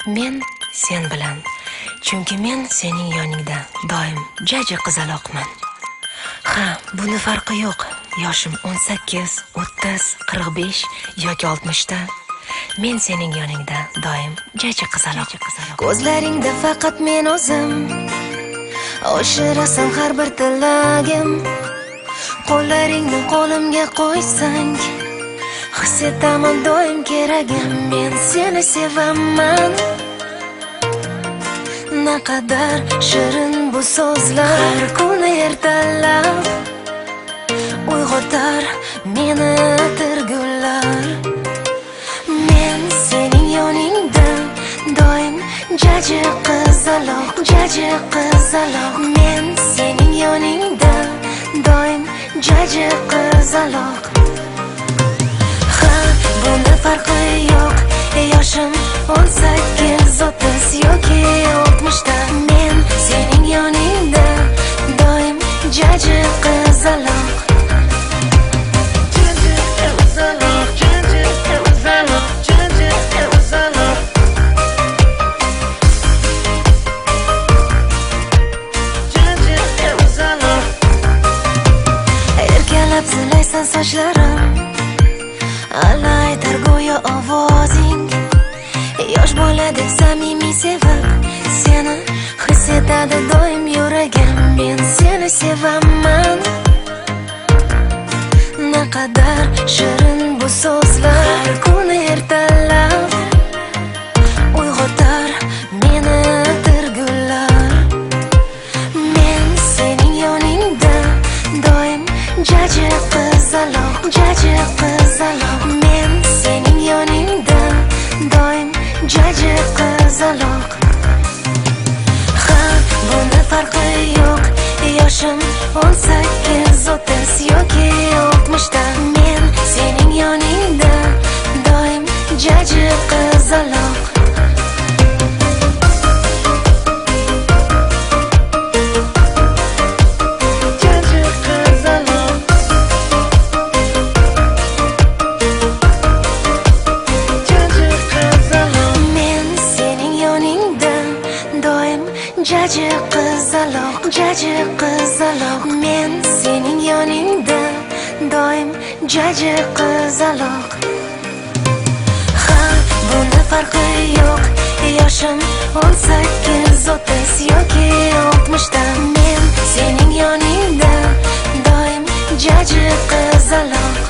Men sen bilan, chunki men sening yoningda doim jaji qizaloqman. Ha, buni farqi yo'q. Yoshim 18, 30, 45 yoki 60 da. Men sening yoningda doim jaji qizaloq. Ko'zlaringda faqat men o'zim. Oshirasan har bir tilagim. Qo'llaringni qo'limga qo'ysang, his etaman doim keragim. Men seni sevaman. Naqadar shirin bu so'zlar, har kuni ertalab uyg'otar meni atirgullar. Men sening yoningda doim jaji qizaloq, jaji qizaloq. Men sening yoningda doim jaji qizaloq. Ha, buni farqi yo'q. Yoshim 18, 30 yoki 60 da. Men sening yoningda doim jaji qizaloq. Jaji qizaloq, jaji qizaloq, jaji qizaloq. Jaji qizaloq. Erkalab silaysan sochlarim, alaytar go'yo ovozing. Yosh boladek samimiy sevib, seni his etadi doim yuragim. Men seni sevaman. Naqadar shirin bu so'zlar, har kuni ertalab uyg'otar meni atirgullar. Men sening yoningda doim jaji qizaloq, jaji qizaloq. Men sening yoningda doim jaji qizaloq. Ha, buni farqi yo'q. Yoshim 18, 30 yoki 60 da. Men sening yoningda doim jaji qizaloq. Jaji qizaloq. Jaji qizaloq. Men sening yoningda doim jaji qizaloq, jaji qizaloq. Men sening yoningda doim jaji qizaloq. Ha, buni farqi yo'q. Yoshim 18, 30 yoki 60 da. Men sening yoningda doim jaji qizaloq.